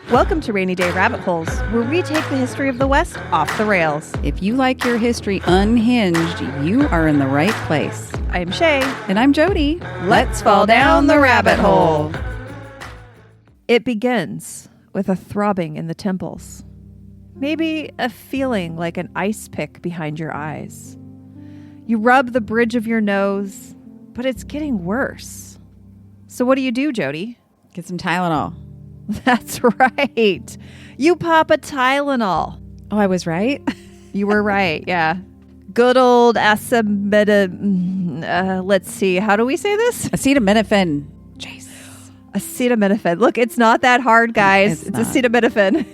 Welcome to Rainy Day Rabbit Holes, where we take the history of the West off the rails. If you like your history unhinged, you are in the right place. I'm Shay. And I'm Jody. Let's fall down the rabbit hole. It begins with a throbbing in the temples. Maybe a feeling like an ice pick behind your eyes. You rub the bridge of your nose, but it's getting worse. So what do, Jody? Get some Tylenol. That's right. You pop a Tylenol. Oh, I was right? You were right, yeah. Good old let's see, how do we say this? Acetaminophen. Jeez. Acetaminophen. Look, it's not that hard, guys. It's acetaminophen.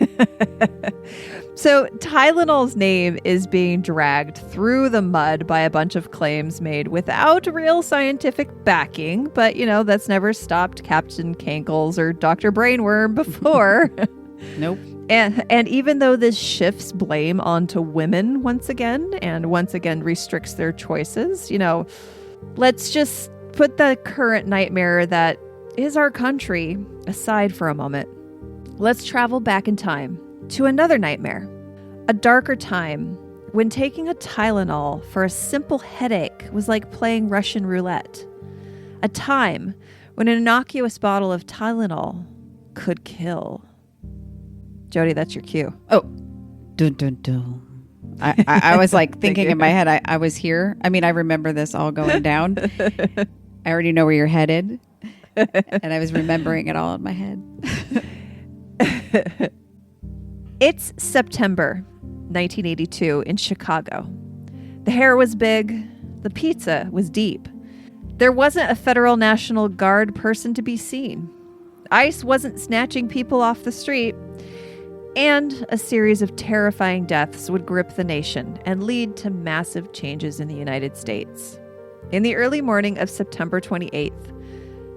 So Tylenol's name is being dragged through the mud by a bunch of claims made without real scientific backing. But, that's never stopped Captain Cankles or Dr. Brainworm before. Nope. And even though this shifts blame onto women once again restricts their choices, let's just put the current nightmare that is our country aside for a moment. Let's travel back in time to another nightmare, a darker time when taking a Tylenol for a simple headache was like playing Russian roulette. A time when an innocuous bottle of Tylenol could kill. Jody, that's your cue. Oh, dun, dun, dun. I was like thinking in my head, I was here. I mean, I remember this all going down. I already know where you're headed. And I was remembering it all in my head. It's September 1982 in Chicago. The hair was big. The pizza was deep. There wasn't a federal National Guard person to be seen. ICE wasn't snatching people off the street. And a series of terrifying deaths would grip the nation and lead to massive changes in the United States. In the early morning of September 28th,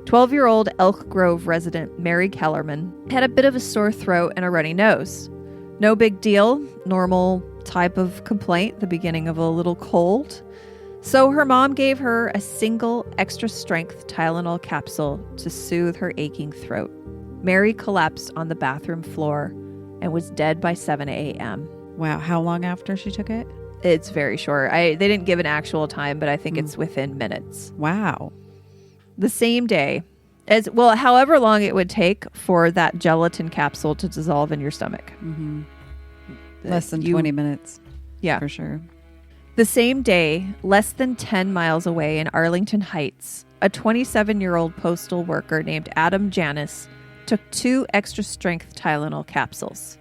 12-year-old Elk Grove resident Mary Kellerman had a bit of a sore throat and a runny nose. No big deal, normal type of complaint, the beginning of a little cold. So her mom gave her a single extra-strength Tylenol capsule to soothe her aching throat. Mary collapsed on the bathroom floor and was dead by 7 a.m. Wow, how long after she took it? It's very short. They didn't give an actual time, but I think it's within minutes. Wow. The same day, however long it would take for that gelatin capsule to dissolve in your stomach. Mm-hmm. Less than 20 minutes. Yeah. For sure. The same day, less than 10 miles away in Arlington Heights, a 27-year-old postal worker named Adam Janis took 2 extra-strength Tylenol capsules.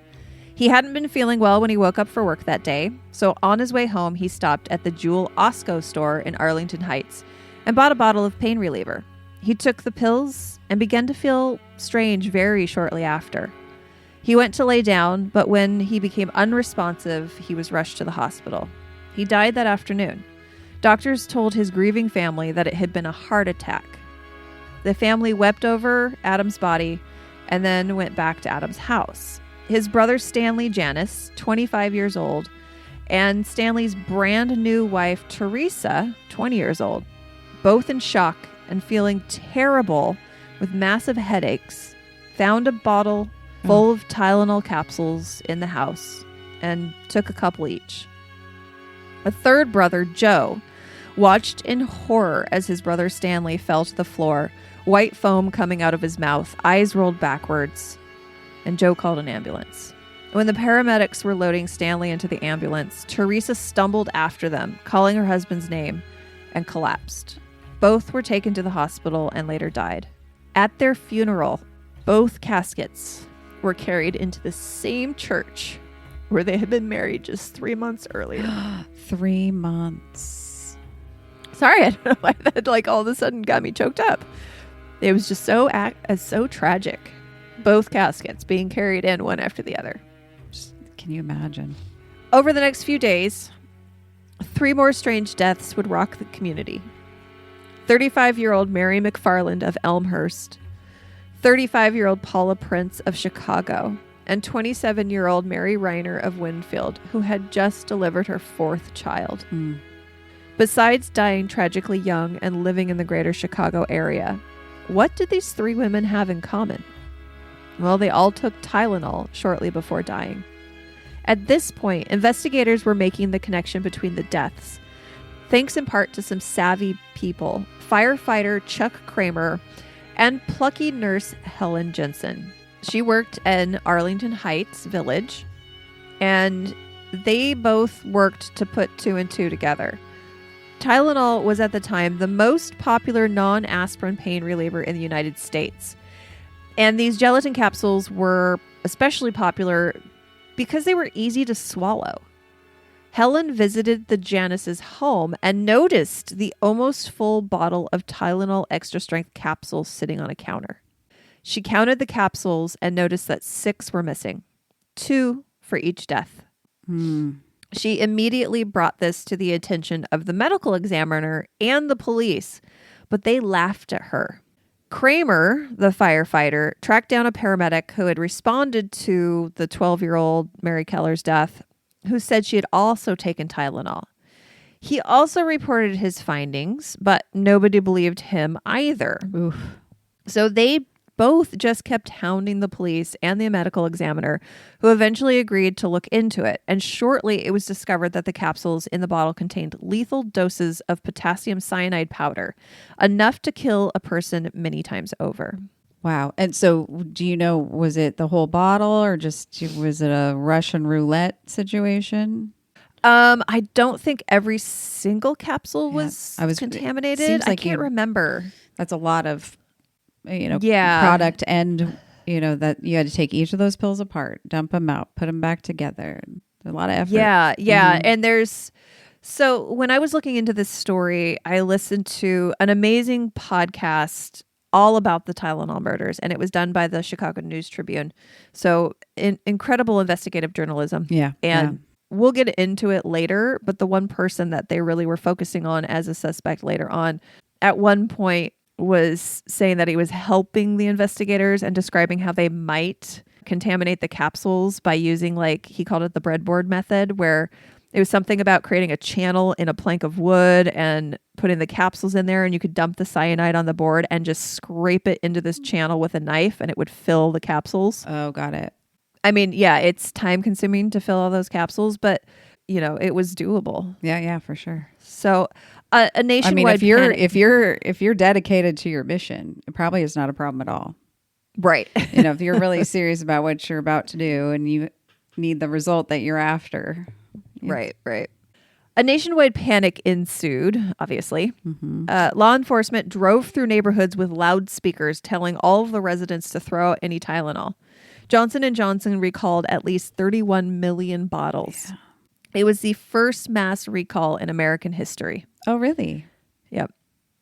He hadn't been feeling well when he woke up for work that day, so on his way home, he stopped at the Jewel Osco store in Arlington Heights and bought a bottle of pain reliever. He took the pills and began to feel strange very shortly after. He went to lay down, but when he became unresponsive, he was rushed to the hospital. He died that afternoon. Doctors told his grieving family that it had been a heart attack. The family wept over Adam's body and then went back to Adam's house. His brother Stanley Janis, 25 years old, and Stanley's brand new wife Teresa, 20 years old, both in shock and feeling terrible with massive headaches, found a bottle full of Tylenol capsules in the house and took a couple each. A third brother, Joe, watched in horror as his brother Stanley fell to the floor, white foam coming out of his mouth, eyes rolled backwards, and Joe called an ambulance. When the paramedics were loading Stanley into the ambulance, Teresa stumbled after them, calling her husband's name, and collapsed. Both were taken to the hospital and later died. At their funeral, both caskets were carried into the same church where they had been married just 3 months earlier. 3 months. Sorry, I don't know why that all of a sudden got me choked up. It was just so tragic. Both caskets being carried in one after the other. Can you imagine? Over the next few days, 3 more strange deaths would rock the community. 35-year-old Mary McFarland of Elmhurst, 35-year-old Paula Prince of Chicago, and 27-year-old Mary Reiner of Winfield, who had just delivered her 4th child. Besides dying tragically young and living in the greater Chicago area, what did these 3 women have in common? Well, they all took Tylenol shortly before dying. At this point, investigators were making the connection between the deaths, thanks in part to some savvy people, firefighter Chuck Kramer and plucky nurse Helen Jensen. She worked in Arlington Heights Village, and they both worked to put two and two together. Tylenol was at the time the most popular non-aspirin pain reliever in the United States. And these gelatin capsules were especially popular because they were easy to swallow. Helen visited the Janice's home and noticed the almost full bottle of Tylenol Extra-Strength capsules sitting on a counter. She counted the capsules and noticed that 6 were missing, 2 for each death. She immediately brought this to the attention of the medical examiner and the police, but they laughed at her. Kramer, the firefighter, tracked down a paramedic who had responded to the 12-year-old Mary Keller's death, who said she had also taken Tylenol. He also reported his findings, but nobody believed him either. Oof. So they both just kept hounding the police and the medical examiner, who eventually agreed to look into it. And shortly, it was discovered that the capsules in the bottle contained lethal doses of potassium cyanide powder, enough to kill a person many times over. Wow. And so do you know, was it the whole bottle or just was it a Russian roulette situation? I don't think every single capsule was contaminated. I can't remember. That's a lot of product, and that you had to take each of those pills apart, dump them out, put them back together. A lot of effort. Yeah. And so when I was looking into this story, I listened to an amazing podcast all about the Tylenol murders, and it was done by the Chicago News Tribune. So incredible investigative journalism. And we'll get into it later, but the one person that they really were focusing on as a suspect later on, at one point, was saying that he was helping the investigators and describing how they might contaminate the capsules by using, like, he called it the breadboard method, where it was something about creating a channel in a plank of wood and putting the capsules in there, and you could dump the cyanide on the board and just scrape it into this channel with a knife and it would fill the capsules. Oh, got it. I mean, yeah, it's time consuming to fill all those capsules, but it was doable. Yeah, for sure. So a nationwide panic. if you're dedicated to your mission, it probably is not a problem at all. Right. If you're really serious about what you're about to do and you need the result that you're after. Right. A nationwide panic ensued, obviously. Law enforcement drove through neighborhoods with loudspeakers telling all of the residents to throw out any Tylenol. Johnson & Johnson recalled at least 31 million bottles. Yeah. It was the first mass recall in American history. Oh, really? Yep.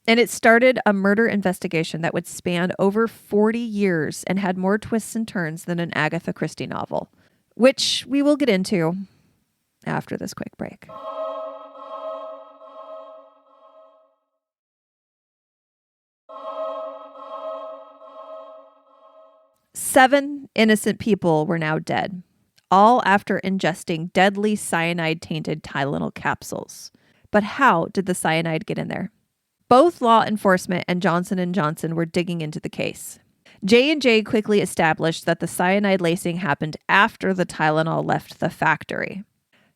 And it started a murder investigation that would span over 40 years and had more twists and turns than an Agatha Christie novel, which we will get into after this quick break. Seven innocent people were now dead, all after ingesting deadly cyanide-tainted Tylenol capsules. But how did the cyanide get in there? Both law enforcement and Johnson & Johnson were digging into the case. J&J quickly established that the cyanide lacing happened after the Tylenol left the factory.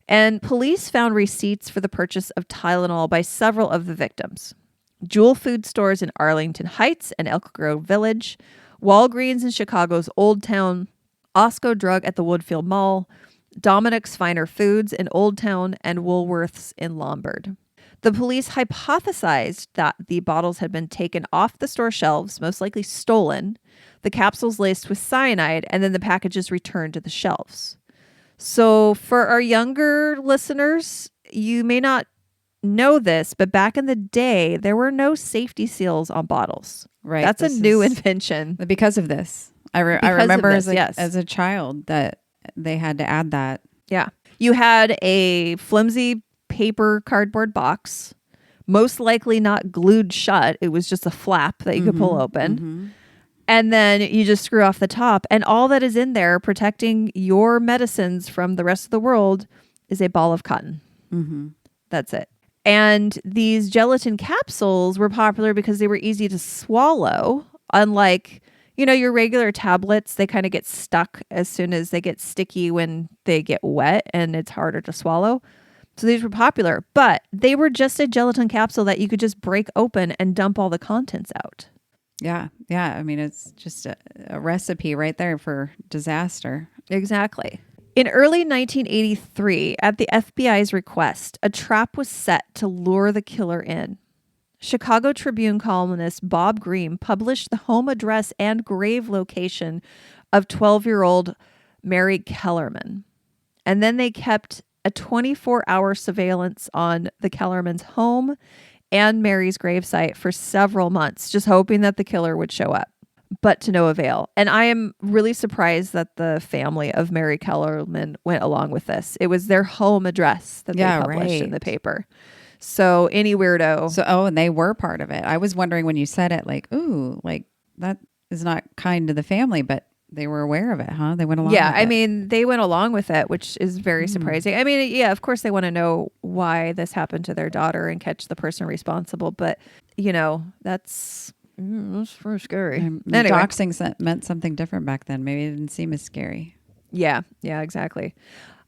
And police found receipts for the purchase of Tylenol by several of the victims. Jewel food stores in Arlington Heights and Elk Grove Village, Walgreens in Chicago's Old Town, Osco Drug at the Woodfield Mall, Dominic's Finer Foods in Old Town, and Woolworth's in Lombard. The police hypothesized that the bottles had been taken off the store shelves, most likely stolen, the capsules laced with cyanide, and then the packages returned to the shelves. So for our younger listeners, you may not know this, but back in the day, there were no safety seals on bottles. Right. That's a new invention. Because of this. I remember as a child that they had to add that. Yeah. You had a flimsy paper cardboard box, most likely not glued shut. It was just a flap that you could pull open. And then you just screw off the top. And all that is in there protecting your medicines from the rest of the world is a ball of cotton. That's it. And these gelatin capsules were popular because they were easy to swallow, unlike, your regular tablets, they kind of get stuck as soon as they get sticky when they get wet and it's harder to swallow. So these were popular, but they were just a gelatin capsule that you could just break open and dump all the contents out. Yeah. Yeah. I mean, it's just a recipe right there for disaster. Exactly. In early 1983, at the FBI's request, a trap was set to lure the killer in. Chicago Tribune columnist Bob Green published the home address and grave location of 12-year-old Mary Kellerman. And then they kept a 24-hour surveillance on the Kellerman's home and Mary's gravesite for several months, just hoping that the killer would show up, but to no avail. And I am really surprised that the family of Mary Kellerman went along with this. It was their home address that they published in the paper. So any weirdo. And they were part of it. I was wondering when you said it, like, ooh, like that is not kind to the family, but they were aware of it, huh? They went along with it. Yeah, I mean, they went along with it, which is very surprising. I mean, yeah, of course they want to know why this happened to their daughter and catch the person responsible. But, that's very scary. Anyway. Doxing meant something different back then. Maybe it didn't seem as scary. Yeah, exactly.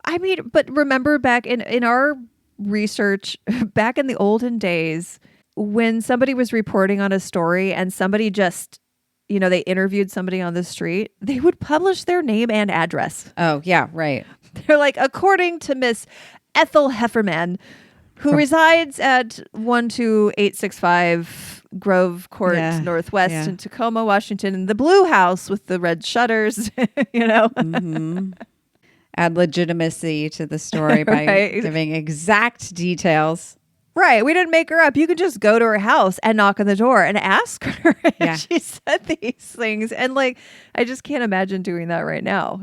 I mean, but remember back in our research, back in the olden days, when somebody was reporting on a story and somebody just, they interviewed somebody on the street, they would publish their name and address. Oh, yeah, right. They're like, according to Miss Ethel Hefferman, who resides at 12865 Grove Court Northwest in Tacoma, Washington, in the blue house with the red shutters, Mm-hmm. Add legitimacy to the story by giving exact details. Right. We didn't make her up. You could just go to her house and knock on the door and ask her. Yeah. She said these things. And I just can't imagine doing that right now,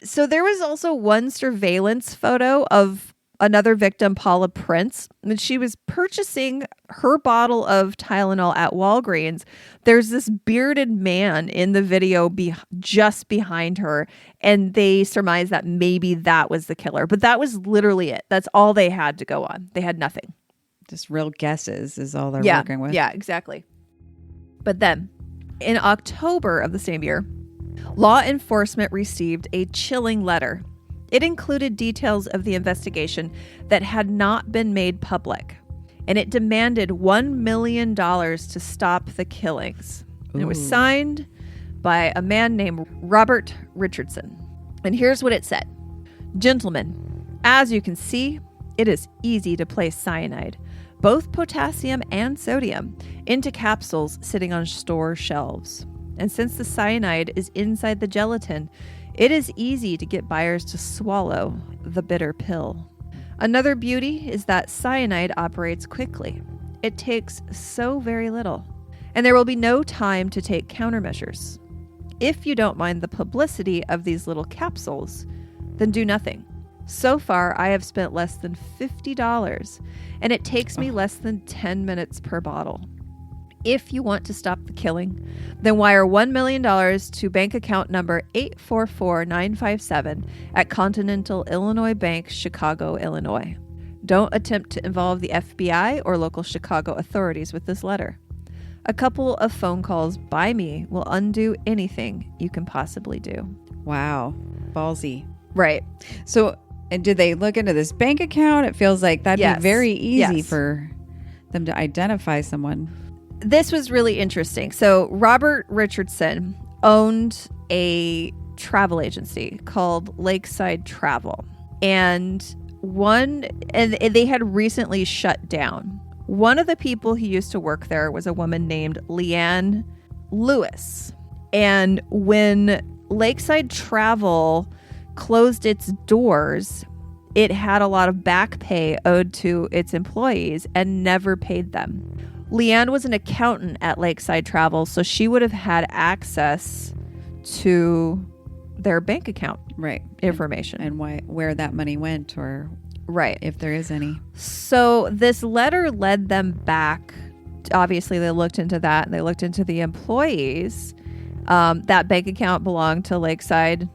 So there was also one surveillance photo of another victim, Paula Prince, when she was purchasing her bottle of Tylenol at Walgreens. There's this bearded man in the video just behind her, and they surmised that maybe that was the killer. But that was literally it. That's all they had to go on. They had nothing. Just real guesses is all they're working with. Yeah, exactly. But then, in October of the same year, law enforcement received a chilling letter. It included details of the investigation that had not been made public, and it demanded $1 million to stop the killings. And it was signed by a man named Robert Richardson. And here's what it said. Gentlemen, as you can see, it is easy to place cyanide, both potassium and sodium, into capsules sitting on store shelves. And since the cyanide is inside the gelatin, it is easy to get buyers to swallow the bitter pill. Another beauty is that cyanide operates quickly. It takes so very little, and there will be no time to take countermeasures. If you don't mind the publicity of these little capsules, then do nothing. So far, I have spent less than $50, and it takes me less than 10 minutes per bottle. If you want to stop the killing, then wire $1 million to bank account number 844957 at Continental Illinois Bank, Chicago, Illinois. Don't attempt to involve the FBI or local Chicago authorities with this letter. A couple of phone calls by me will undo anything you can possibly do. Wow. Ballsy. Right. So, and did they look into this bank account? It feels like that'd be very easy for them to identify someone. This was really interesting. So Robert Richardson owned a travel agency called Lakeside Travel. And they had recently shut down. One of the people who used to work there was a woman named Leanne Lewis. And when Lakeside Travel closed its doors, it had a lot of back pay owed to its employees and never paid them. Leanne was an accountant at Lakeside Travel, so she would have had access to their bank account information. And where that money went, or if there is any. So this letter led them back. Obviously, they looked into that, and they looked into the employees. That bank account belonged to Lakeside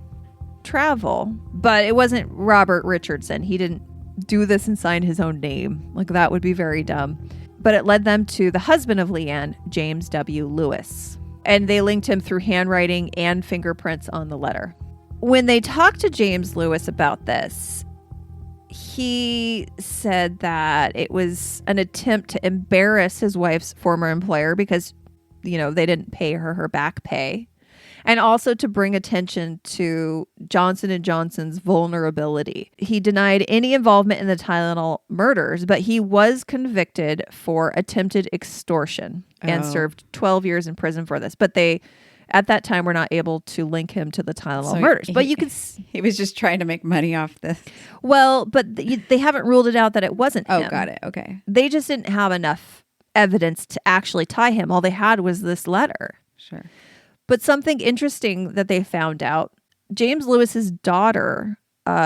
Travel, but it wasn't Robert Richardson. He didn't do this and sign his own name. That would be very dumb. But it led them to the husband of Leanne, James W. Lewis. And they linked him through handwriting and fingerprints on the letter. When they talked to James Lewis about this, he said that it was an attempt to embarrass his wife's former employer because, they didn't pay her back pay. And also to bring attention to Johnson & Johnson's vulnerability. He denied any involvement in the Tylenol murders, but he was convicted for attempted extortion and served 12 years in prison for this. But they, at that time, were not able to link him to the Tylenol murders. But you could... He was just trying to make money off this. Well, but they haven't ruled it out that it wasn't him. Oh, got it. Okay. They just didn't have enough evidence to actually tie him. All they had was this letter. Sure. But something interesting that they found out, James Lewis's daughter,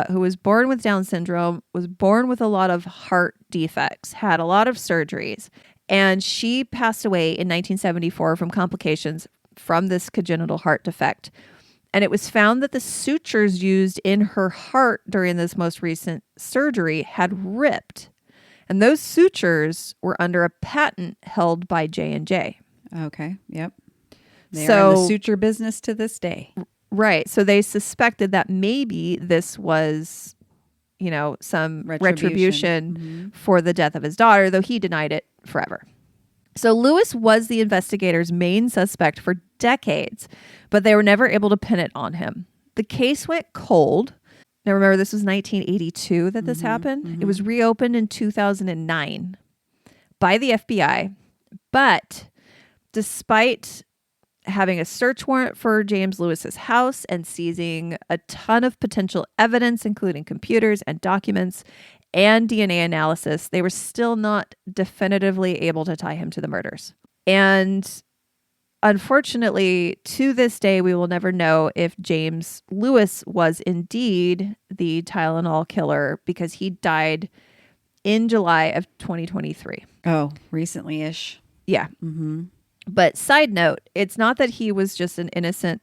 who was born with Down syndrome, was born with a lot of heart defects, had a lot of surgeries, and she passed away in 1974 from complications from this congenital heart defect. And it was found that the sutures used in her heart during this most recent surgery had ripped. And those sutures were under a patent held by J&J. Okay, yep. They are in the suture business to this day. Right. So they suspected that maybe this was, some retribution for the death of his daughter, though he denied it forever. So Lewis was the investigators' main suspect for decades, but they were never able to pin it on him. The case went cold. Now, remember, this was 1982 that this happened. It was reopened in 2009 by the FBI. But despite having a search warrant for James Lewis's house and seizing a ton of potential evidence, including computers and documents and DNA analysis, they were still not definitively able to tie him to the murders. And unfortunately, to this day, we will never know if James Lewis was indeed the Tylenol killer because he died in July of 2023. Oh, recently-ish. Yeah. Mm-hmm. But side note, it's not that he was just an innocent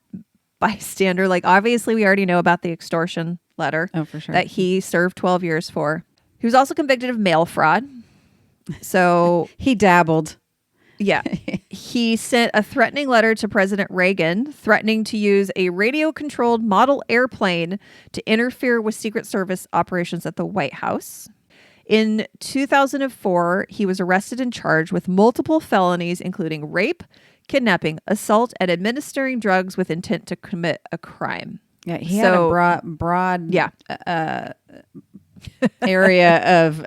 bystander. Like, obviously, we already know about the extortion letter. Oh, for sure. That he served 12 years for. He was also convicted of mail fraud. So he dabbled. Yeah. He sent a threatening letter to President Reagan, threatening to use a radio-controlled model airplane to interfere with Secret Service operations at the White House. In 2004, he was arrested and charged with multiple felonies, including rape, kidnapping, assault, and administering drugs with intent to commit a crime. Yeah, he had a broad area of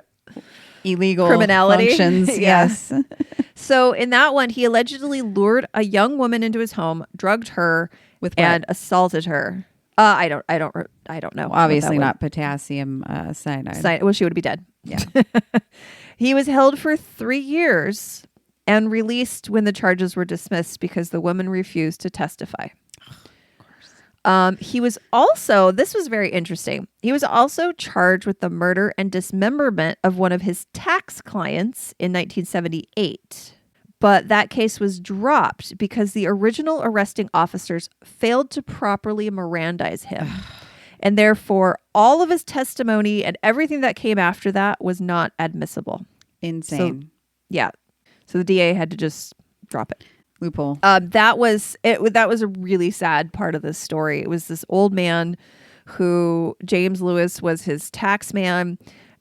illegal criminality. Functions. Yes. So in that one, he allegedly lured a young woman into his home, drugged her, and assaulted her. I don't know. Well, obviously not potassium cyanide. Well, she would be dead. Yeah. He was held for 3 years and released when the charges were dismissed because the woman refused to testify. He was also, this was very interesting. He was also charged with the murder and dismemberment of one of his tax clients in 1978. But that case was dropped because the original arresting officers failed to properly Mirandize him. And therefore, all of his testimony and everything that came after that was not admissible. Insane. So, yeah. So the DA had to just drop it. Loophole. That was a really sad part of this story. It was this old man who James Lewis was his tax man.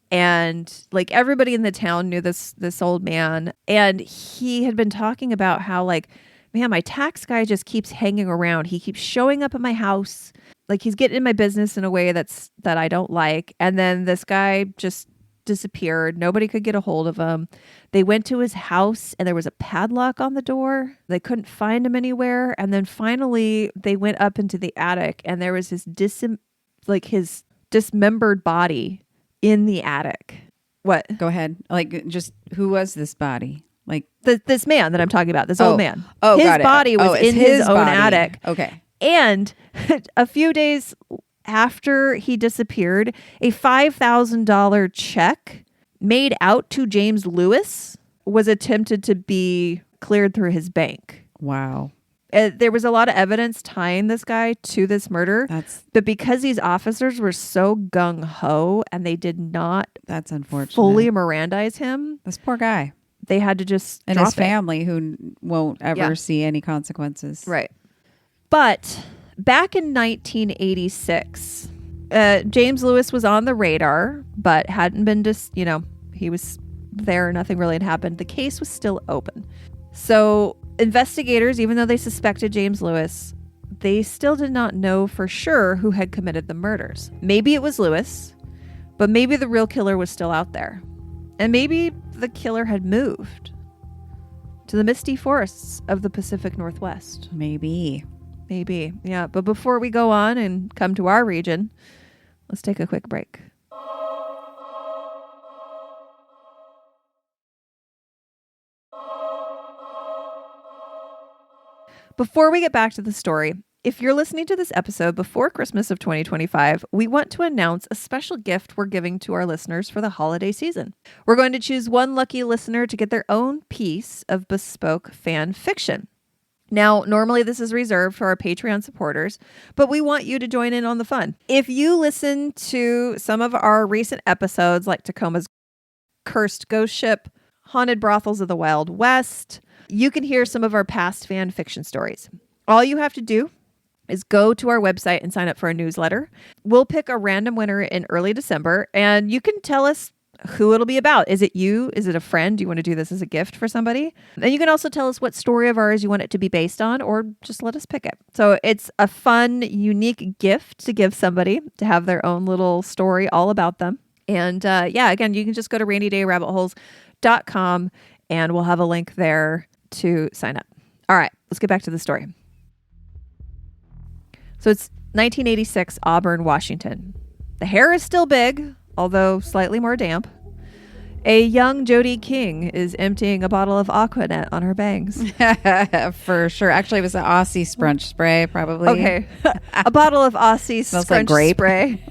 And like everybody in the town knew this old man. And he had been talking about how like, man, my tax guy just keeps hanging around. He keeps showing up at my house. Like he's getting in my business in a way that I don't like. And then this guy just disappeared. Nobody could get a hold of him. They went to his house and there was a padlock on the door. They couldn't find him anywhere. And then finally they went up into the attic and there was his dismembered body in the attic. What? Go ahead. Like, just who was this body? Like this man that I'm talking about, this old man. Oh, his got it. body was in his own body. attic. Okay. And a few days after he disappeared, a $5,000 check made out to James Lewis was attempted to be cleared through his bank. Wow. There was a lot of evidence tying this guy to this murder. But because these officers were so gung-ho and they did not that's unfortunate. fully Mirandize him. This poor guy. they had to just and drop his family who won't ever see any consequences. Right. But back in 1986, James Lewis was on the radar, but hadn't been he was there. Nothing really had happened. The case was still open. So investigators, even though they suspected James Lewis, they still did not know for sure who had committed the murders. Maybe it was Lewis, but maybe the real killer was still out there. And maybe the killer had moved to the misty forests of the Pacific Northwest. Maybe. Yeah. But before we go on and come to our region, let's take a quick break. Before we get back to the story, if you're listening to this episode before Christmas of 2025, we want to announce a special gift we're giving to our listeners for the holiday season. We're going to choose one lucky listener to get their own piece of bespoke fan fiction. Now, normally this is reserved for our Patreon supporters, but we want you to join in on the fun. If you listen to some of our recent episodes, like Tacoma's Cursed Ghost Ship, Haunted Brothels of the Wild West, you can hear some of our past fan fiction stories. All you have to do is go to our website and sign up for a newsletter. We'll pick a random winner in early December, and you can tell us who it'll be about. Is it you? Is it a friend? Do you want to do this as a gift for somebody? And you can also tell us what story of ours you want it to be based on, or just let us pick it. So it's a fun, unique gift to give somebody to have their own little story all about them. And again, you can just go to rainydayrabbitheholes.com and we'll have a link there to sign up. All right, let's get back to the story. So it's 1986, Auburn, Washington. The hair is still big, although slightly more damp. A young Jody King is emptying a bottle of Aquanet on her bangs. For sure. Actually, it was an Aussie scrunch spray, probably. Okay. A bottle of Aussie scrunch spray.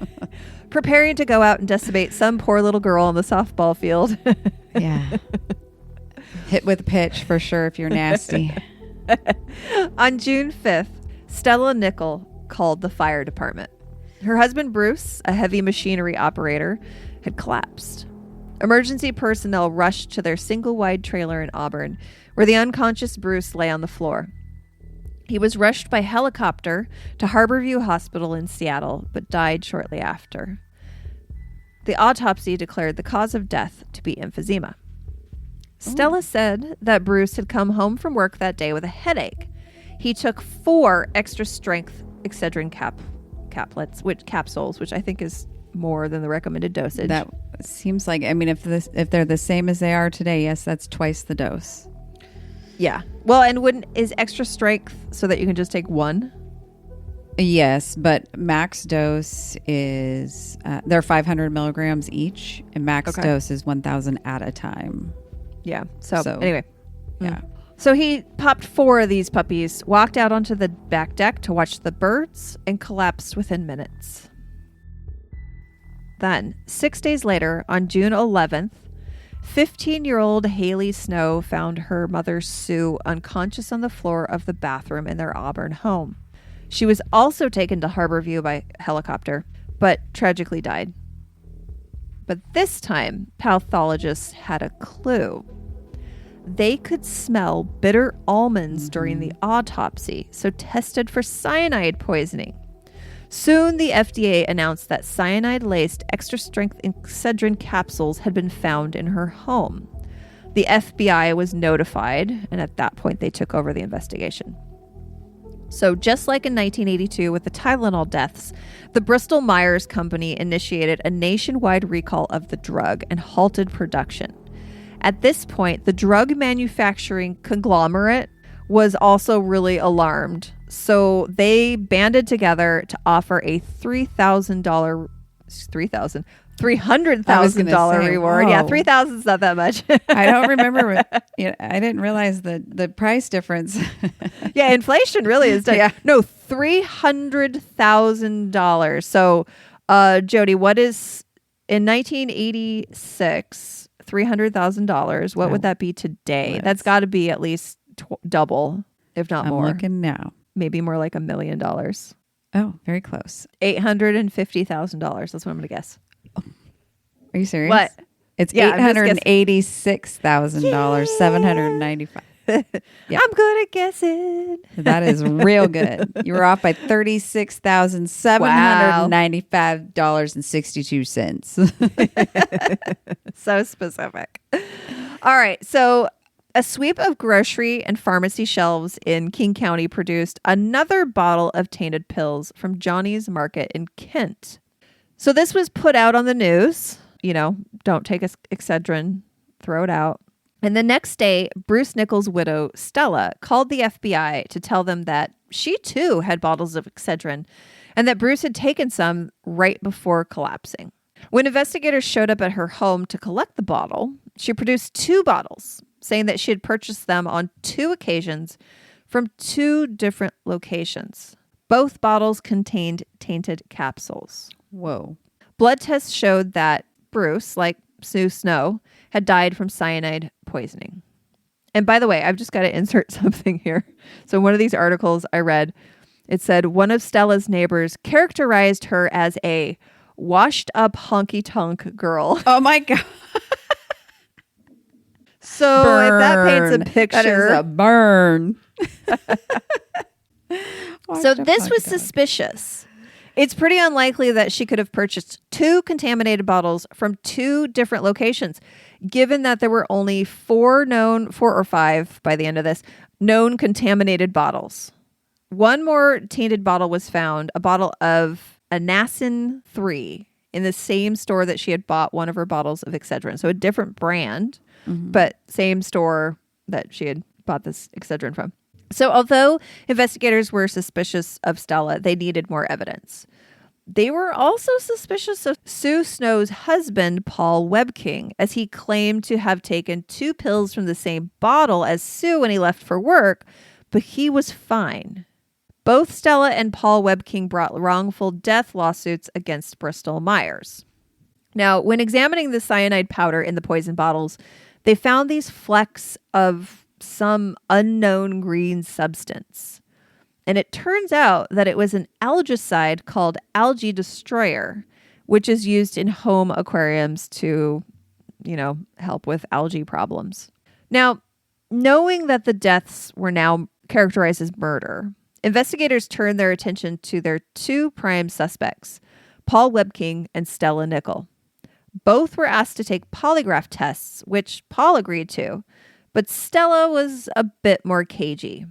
Preparing to go out and decimate some poor little girl on the softball field. Yeah. Hit with a pitch for sure if you're nasty. On June 5th, Stella Nickell called the fire department. Her husband, Bruce, a heavy machinery operator, had collapsed. Emergency personnel rushed to their single-wide trailer in Auburn, where the unconscious Bruce lay on the floor. He was rushed by helicopter to Harborview Hospital in Seattle, but died shortly after. The autopsy declared the cause of death to be emphysema. Stella said that Bruce had come home from work that day with a headache. He took 4 extra-strength Excedrin capsules, which I think is more than the recommended dosage. That seems like, I mean, if they're the same as they are today, yes, that's twice the dose. Yeah. Well, and is extra strength so that you can just take 1? Yes, but max dose is, they're 500 milligrams each, and max dose is 1,000 at a time. Yeah. So anyway. Yeah. So he popped 4 of these puppies, walked out onto the back deck to watch the birds, and collapsed within minutes. Then, 6 days later, on June 11th, 15-year-old Haley Snow found her mother, Sue, unconscious on the floor of the bathroom in their Auburn home. She was also taken to Harborview by helicopter, but tragically died. But this time, pathologists had a clue. They could smell bitter almonds during the autopsy, so tested for cyanide poisoning. Soon, the FDA announced that cyanide-laced extra-strength Excedrin capsules had been found in her home. The FBI was notified, and at that point, they took over the investigation. So just like in 1982 with the Tylenol deaths, the Bristol-Myers Company initiated a nationwide recall of the drug and halted production. At this point, the drug manufacturing conglomerate was also really alarmed. So they banded together to offer a $300,000 reward. Whoa. Yeah, $3,000 is not that much. I don't remember. I didn't realize the price difference. Yeah, inflation really is. Yeah. No, $300,000. So, Jody, what is in 1986? $300,000. What would that be today? That's got to be at least double, if not more. I'm looking now. Maybe more like $1 million. Oh, very close. $850,000. That's what I'm going to guess. Are you serious? What? It's Yeah, I'm just guessing. $886,000, 795. I'm good at guessing. That is real good. You were off by $36,795.62. So specific. All right. So a sweep of grocery and pharmacy shelves in King County produced another bottle of tainted pills from Johnny's Market in Kent. So this was put out on the news. Don't take Excedrin, throw it out. And the next day, Bruce Nickell's widow, Stella, called the FBI to tell them that she too had bottles of Excedrin and that Bruce had taken some right before collapsing. When investigators showed up at her home to collect the bottle, she produced 2 bottles, saying that she had purchased them on 2 occasions from 2 different locations. Both bottles contained tainted capsules. Whoa. Blood tests showed that Bruce, like Sue Snow, had died from cyanide poisoning. And by the way, I've just got to insert something here. So one of these articles I read, it said one of Stella's neighbors characterized her as a washed up honky-tonk girl. Oh my God. So burn. If that paints a picture. That is a burn. So this was suspicious. It's pretty unlikely that she could have purchased 2 contaminated bottles from 2 different locations, given that there were only 4 or 5 by the end of this, known contaminated bottles. One more tainted bottle was found, a bottle of Anacin 3 in the same store that she had bought one of her bottles of Excedrin. So a different brand, but same store that she had bought this Excedrin from. So although investigators were suspicious of Stella, they needed more evidence. They were also suspicious of Sue Snow's husband, Paul Webking, as he claimed to have taken 2 pills from the same bottle as Sue when he left for work, but he was fine. Both Stella and Paul Webking brought wrongful death lawsuits against Bristol Myers. Now, when examining the cyanide powder in the poison bottles, they found these flecks of some unknown green substance. And it turns out that it was an algicide called algae destroyer, which is used in home aquariums to, help with algae problems. Now, knowing that the deaths were now characterized as murder, investigators turned their attention to their 2 prime suspects, Paul Webking and Stella Nickell. Both were asked to take polygraph tests, which Paul agreed to. But Stella was a bit more cagey.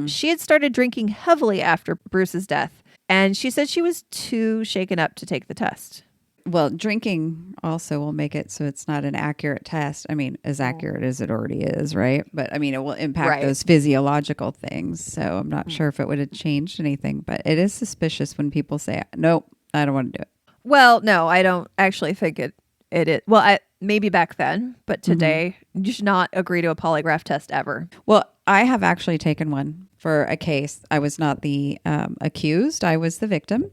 She had started drinking heavily after Bruce's death, and she said she was too shaken up to take the test. Well, drinking also will make it so it's not an accurate test. I mean, as accurate as it already is, right? But I mean, it will impact those physiological things. So I'm not sure if it would have changed anything, but it is suspicious when people say, nope, I don't want to do it. Well, no, I don't actually think it is. Well, maybe back then, but today you should not agree to a polygraph test ever. Well, I have actually taken one for a case. I was not the accused. I was the victim.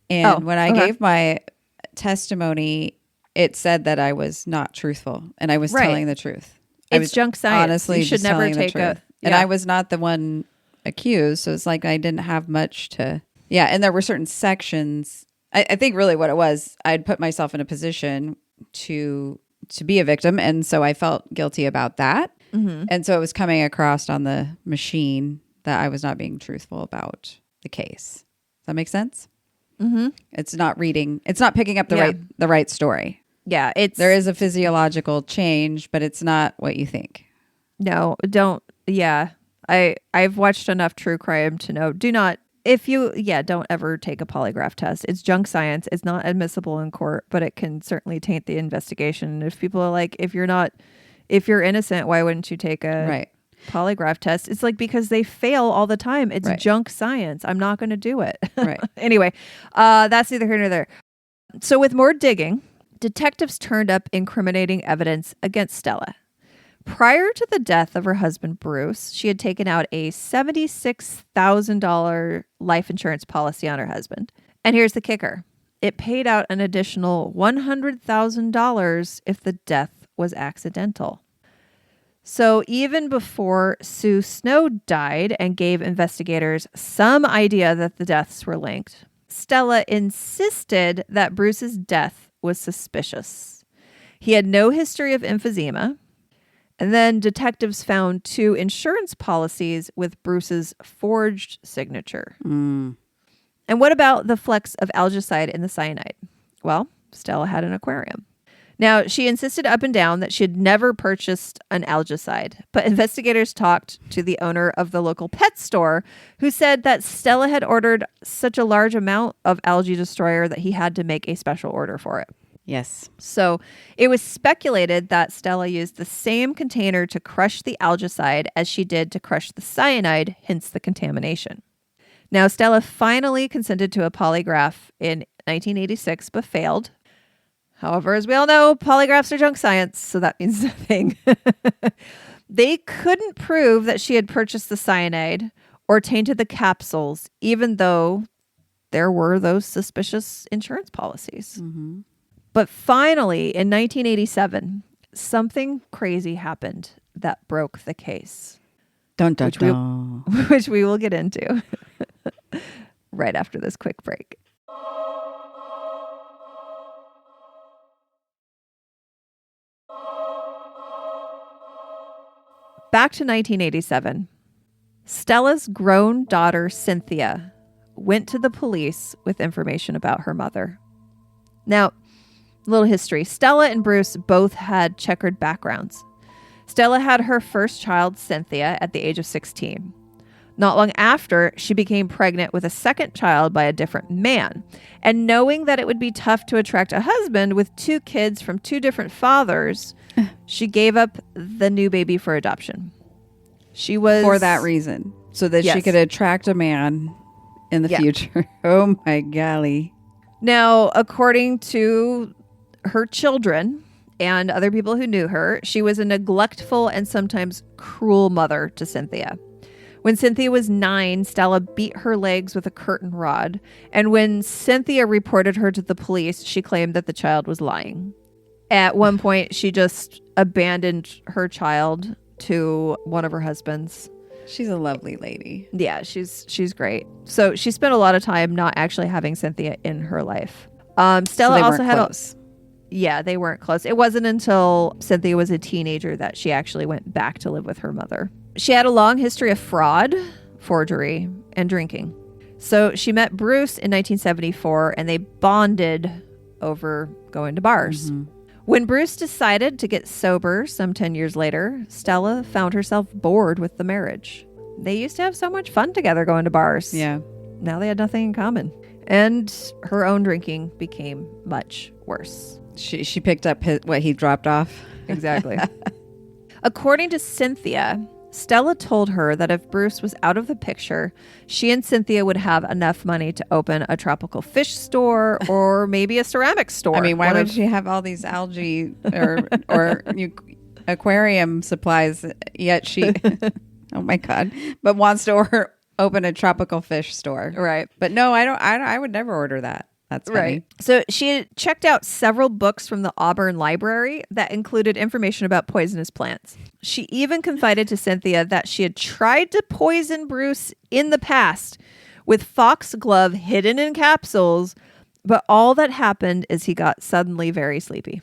And when I gave my testimony, it said that I was not truthful and I was telling the truth. It's junk science. Honestly, you should never take a... And I was not the one accused. So it's like I didn't have much to... Yeah. And there were certain sections... I think really what it was, I'd put myself in a position to be a victim. And so I felt guilty about that. And so it was coming across on the machine that I was not being truthful about the case. Does that make sense? It's not picking up the right story. Yeah. There is a physiological change, but it's not what you think. No, don't. Yeah. I've watched enough true crime to know, don't ever take a polygraph test. It's junk science. It's not admissible in court, but it can certainly taint the investigation. If people are like, if you're innocent, why wouldn't you take a polygraph test? It's like, because they fail all the time. It's junk science. I'm not going to do it. Anyway, that's neither here nor there. So with more digging, detectives turned up incriminating evidence against Stella. Prior to the death of her husband, Bruce, she had taken out a $76,000 life insurance policy on her husband. And here's the kicker. It paid out an additional $100,000 if the death was accidental. So even before Sue Snow died and gave investigators some idea that the deaths were linked, Stella insisted that Bruce's death was suspicious. He had no history of emphysema. And then detectives found 2 insurance policies with Bruce's forged signature. Mm. And what about the flecks of algicide in the cyanide? Well, Stella had an aquarium. Now, she insisted up and down that she had never purchased an algicide, but investigators talked to the owner of the local pet store who said that Stella had ordered such a large amount of algae destroyer that he had to make a special order for it. Yes. So it was speculated that Stella used the same container to crush the algicide as she did to crush the cyanide, hence the contamination. Now, Stella finally consented to a polygraph in 1986, but failed. However, as we all know, polygraphs are junk science, so that means nothing. They couldn't prove that she had purchased the cyanide or tainted the capsules, even though there were those suspicious insurance policies. Mm-hmm. But finally, in 1987, something crazy happened that broke the case. Dun, dun, dun. Which we will get into right after this quick break. Back to 1987. Stella's grown daughter, Cynthia, went to the police with information about her mother. Now, a little history. Stella and Bruce both had checkered backgrounds. Stella had her first child, Cynthia, at the age of 16. Not long after, she became pregnant with a second child by a different man. And knowing that it would be tough to attract a husband with 2 kids from 2 different fathers, she gave up the new baby for adoption. She was... For that reason. So that she could attract a man in the future. Oh my golly. Now, according to her children and other people who knew her, she was a neglectful and sometimes cruel mother to Cynthia. When Cynthia was 9, Stella beat her legs with a curtain rod. And when Cynthia reported her to the police, she claimed that the child was lying. At one point, she just abandoned her child to one of her husbands. She's a lovely lady. Yeah, she's great. So she spent a lot of time not actually having Cynthia in her life. Stella also had close. Yeah, they weren't close. It wasn't until Cynthia was a teenager that she actually went back to live with her mother. She had a long history of fraud, forgery, and drinking. So she met Bruce in 1974 and they bonded over going to bars. Mm-hmm. When Bruce decided to get sober some 10 years later, Stella found herself bored with the marriage. They used to have so much fun together going to bars. Yeah. Now they had nothing in common. And her own drinking became much worse. She picked up what he dropped off. Exactly. According to Cynthia, Stella told her that if Bruce was out of the picture, she and Cynthia would have enough money to open a tropical fish store or maybe a ceramic store. I mean, why would she have all these algae or aquarium supplies, yet she, oh my God, but wants to open a tropical fish store. Right. But no, I would never order that. That's funny. Right. So she had checked out several books from the Auburn library that included information about poisonous plants. She even confided to Cynthia that she had tried to poison Bruce in the past with foxglove hidden in capsules, but all that happened is he got suddenly very sleepy.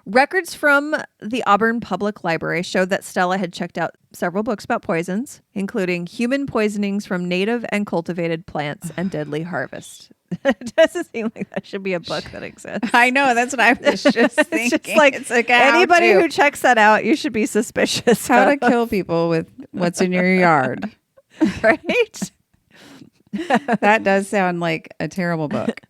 Records from the Auburn Public Library showed that Stella had checked out several books about poisons, including Human Poisonings from Native and Cultivated Plants and Deadly Harvest. It doesn't seem like that should be a book that exists. I know. That's what I was just thinking. It's like anybody who checks that out, you should be suspicious. How to kill people with what's in your yard. Right? That does sound like a terrible book.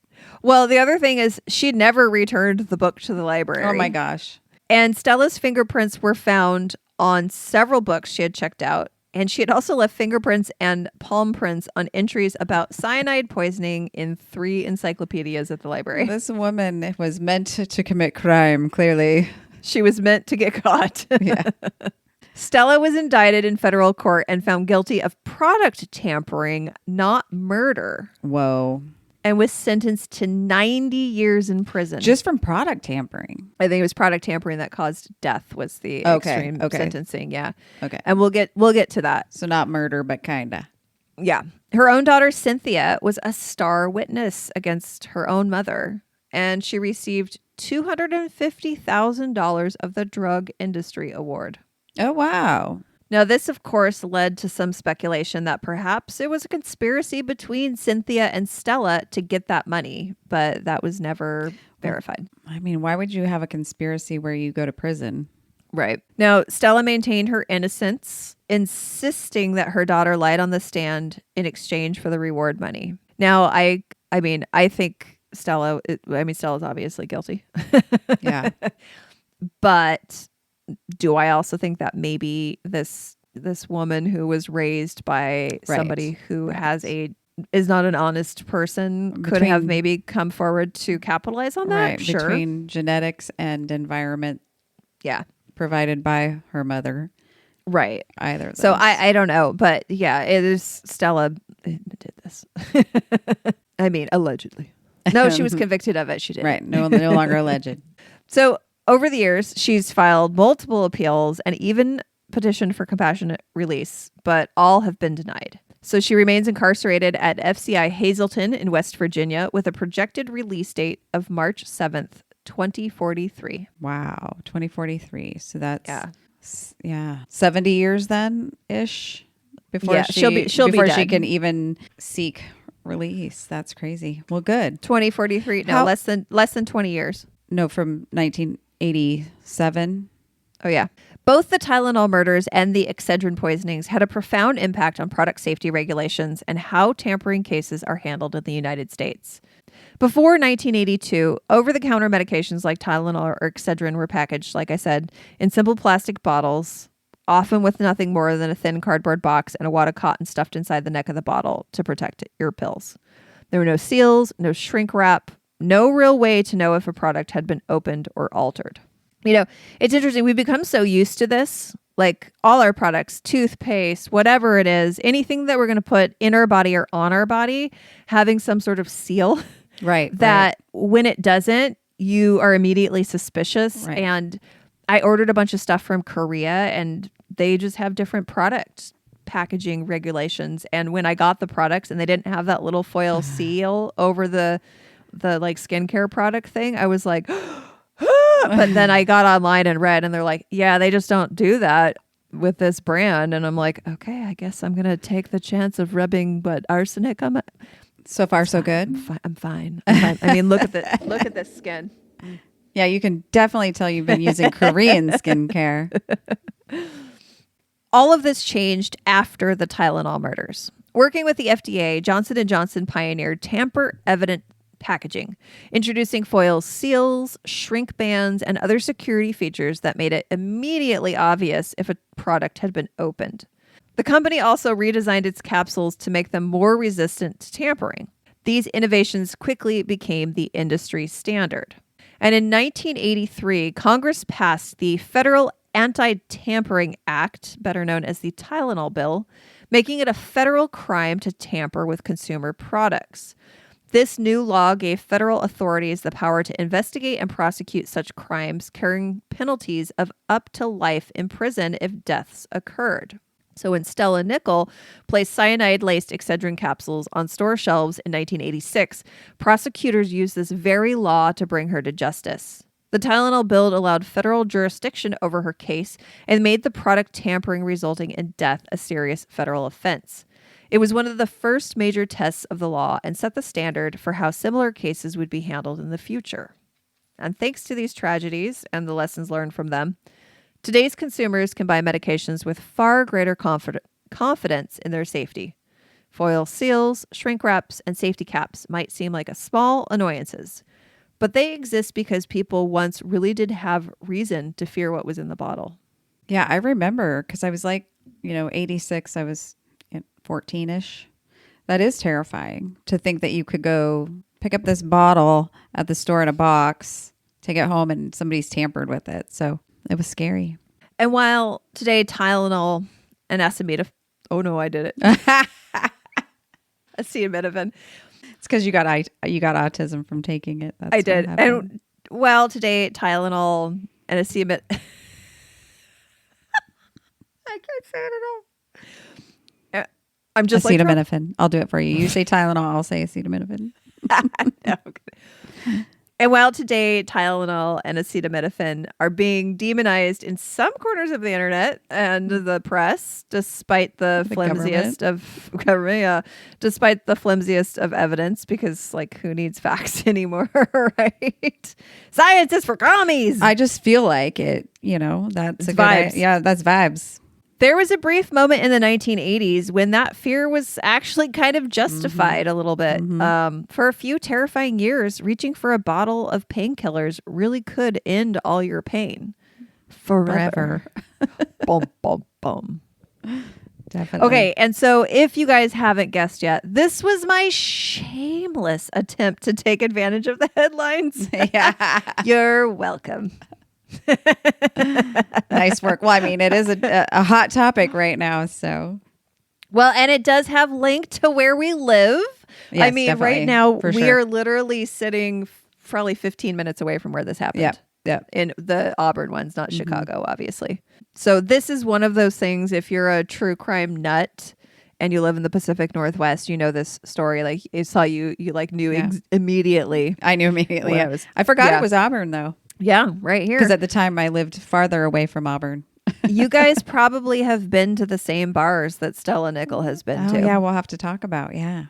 Well, the other thing is she never returned the book to the library. Oh my gosh. And Stella's fingerprints were found on several books she had checked out. And she had also left fingerprints and palm prints on entries about cyanide poisoning in 3 encyclopedias at the library. This woman was meant to commit crime, clearly. She was meant to get caught. Yeah. Stella was indicted in federal court and found guilty of product tampering, not murder. Whoa. And was sentenced to 90 years in prison. Just from product tampering. I think it was product tampering that caused death was the extreme sentencing. Yeah. Okay. And we'll get to that. So not murder, but kinda. Yeah. Her own daughter, Cynthia, was a star witness against her own mother. and she received $250,000 of the Drug Industry Award. Oh, wow. Now, this, of course, led to some speculation that perhaps it was a conspiracy between Cynthia and Stella to get that money, but that was never verified. I mean, why would you have a conspiracy where you go to prison? Right. Now, Stella maintained her innocence, insisting that her daughter lied on the stand in exchange for the reward money. Now, I think Stella's obviously guilty. Yeah. But do I also think that maybe this woman who was raised by somebody who is not an honest person could have maybe come forward to capitalize on that? Right. Sure. Between genetics and environment. Yeah. Provided by her mother. Right. Either of those. So I don't know. But yeah, it is Stella did this. I mean, allegedly. No, she was convicted of it. She did. Right. No longer alleged. So over the years, she's filed multiple appeals and even petitioned for compassionate release, but all have been denied. So she remains incarcerated at FCI Hazleton in West Virginia with a projected release date of March 7th, 2043. Wow. 2043. So that's 70 years then ish before she can even seek release. That's crazy. Well, good. 2043. No, less than 20 years. No, from 1987. Oh, yeah. Both the Tylenol murders and the Excedrin poisonings had a profound impact on product safety regulations and how tampering cases are handled in the United States. Before 1982, over-the-counter medications like Tylenol or Excedrin were packaged, like I said, in simple plastic bottles, often with nothing more than a thin cardboard box and a wad of cotton stuffed inside the neck of the bottle to protect your pills. There were no seals, no shrink wrap, no real way to know if a product had been opened or altered. You know, it's interesting. We've become so used to this, like all our products, toothpaste, whatever it is, anything that we're going to put in our body or on our body, having some sort of seal. Right. That when it doesn't, you are immediately suspicious. Right. And I ordered a bunch of stuff from Korea and they just have different product packaging regulations. And when I got the products and they didn't have that little foil seal over the like skincare product thing, I was like, but then I got online and read and they're like, yeah, they just don't do that with this brand. And I'm like, okay, I guess I'm going to take the chance of rubbing arsenic on my... So far, so good. I'm fine. I mean, look at this skin. Yeah, you can definitely tell you've been using Korean skincare. All of this changed after the Tylenol murders. Working with the FDA, Johnson & Johnson pioneered tamper-evident packaging, introducing foil seals, shrink bands, and other security features that made it immediately obvious if a product had been opened. The company also redesigned its capsules to make them more resistant to tampering. These innovations quickly became the industry standard. And in 1983, Congress passed the Federal Anti-Tampering Act, better known as the Tylenol Bill, making it a federal crime to tamper with consumer products. This new law gave federal authorities the power to investigate and prosecute such crimes, carrying penalties of up to life in prison if deaths occurred. So when Stella Nickell placed cyanide-laced Excedrin capsules on store shelves in 1986, prosecutors used this very law to bring her to justice. The Tylenol bill allowed federal jurisdiction over her case and made the product tampering resulting in death a serious federal offense. It was one of the first major tests of the law and set the standard for how similar cases would be handled in the future. And thanks to these tragedies and the lessons learned from them, today's consumers can buy medications with far greater confidence in their safety. Foil seals, shrink wraps, and safety caps might seem like small annoyances, but they exist because people once really did have reason to fear what was in the bottle. Yeah, I remember because I was like, 86, I was 14-ish. That is terrifying to think that you could go pick up this bottle at the store in a box, take it home, and somebody's tampered with it. So it was scary. And while today Tylenol and acetaminophen... Oh, no, I did it. Acetaminophen. It's because you got autism from taking it. That's I did. And well, today Tylenol and acetaminophen... I can't say it at all. I'm just acetaminophen. I'll do it for you. You say Tylenol, I'll say acetaminophen. No, And while today Tylenol and acetaminophen are being demonized in some corners of the internet and the press, despite the flimsiest of government, despite the flimsiest of evidence, because like who needs facts anymore, right? Science is for commies. I just feel like it. That's It's a good vibes. Yeah, that's vibes. There was a brief moment in the 1980s when that fear was actually kind of justified a little bit. For a few terrifying years, reaching for a bottle of painkillers really could end all your pain. Forever. Boom, boom, boom. Definitely. Okay, and so if you guys haven't guessed yet, this was my shameless attempt to take advantage of the headlines. Yeah. You're welcome. Nice work. Well, I mean, it is a hot topic right now, so. Well, and it does have link to where we live. Yes, I mean, definitely, right now for we sure. are literally sitting probably 15 minutes away from where this happened. Yeah. In the Auburn ones, not Chicago, obviously. So this is one of those things. If you're a true crime nut and you live in the Pacific Northwest, you know this story. Like it saw you like knew immediately. I knew immediately. Well, I forgot it was Auburn, though. Yeah, right here. Because at the time I lived farther away from Auburn. You guys probably have been to the same bars that Stella Nickell has been to. Yeah, we'll have to talk about. Yeah.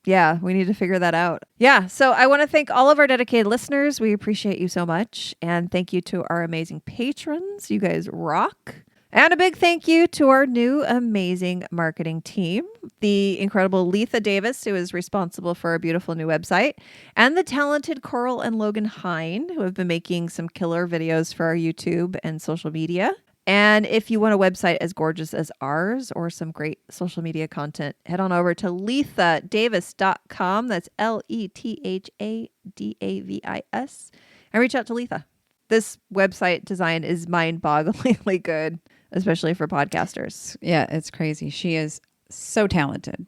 Yeah, we need to figure that out. Yeah, so I want to thank all of our dedicated listeners. We appreciate you so much. And thank you to our amazing patrons. You guys rock. And a big thank you to our new amazing marketing team, the incredible Letha Davis, who is responsible for our beautiful new website, and the talented Coral and Logan Hine, who have been making some killer videos for our YouTube and social media. And if you want a website as gorgeous as ours or some great social media content, head on over to lethadavis.com. That's LETHADAVIS. And reach out to Letha. This website design is mind-bogglingly good, especially for podcasters. Yeah, it's crazy. She is so talented.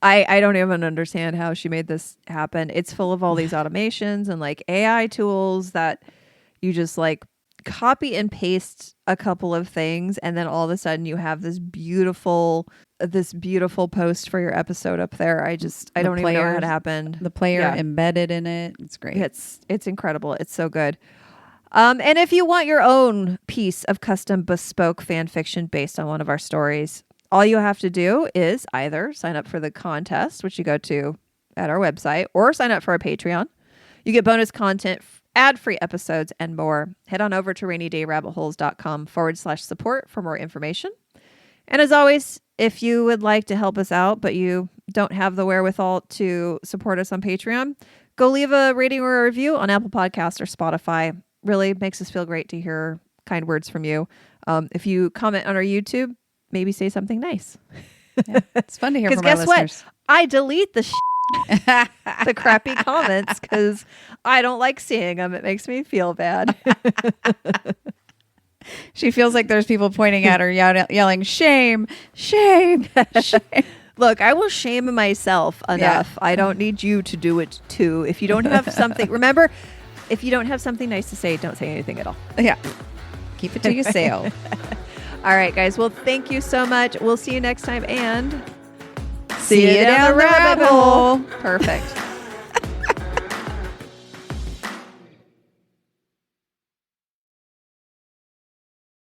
I don't even understand how she made this happen. It's full of all these automations and like AI tools that you just like copy and paste a couple of things, and then all of a sudden you have this beautiful post for your episode up there. I don't even know how it happened. The player embedded in it. It's great. It's incredible. It's so good. And if you want your own piece of custom bespoke fan fiction based on one of our stories, all you have to do is either sign up for the contest, which you go to at our website, or sign up for our Patreon. You get bonus content, ad-free episodes, and more. Head on over to rainydayrabbitholes.com/support for more information. And as always, if you would like to help us out, but you don't have the wherewithal to support us on Patreon, go leave a rating or a review on Apple Podcasts or Spotify. Really makes us feel great to hear kind words from you. If you comment on our YouTube, maybe say something nice. Yeah, it's fun to hear from our listeners. Guess what? I delete the the crappy comments because I don't like seeing them. It makes me feel bad. She feels like there's people pointing at her, yelling, shame, shame, shame. Look, I will shame myself enough. Yeah. I don't need you to do it too. If you don't have something, remember, if you don't have something nice to say, don't say anything at all. Yeah. Keep it to yourself. All right, guys. Well, thank you so much. We'll see you next time, and see you down the rabbit hole. Perfect.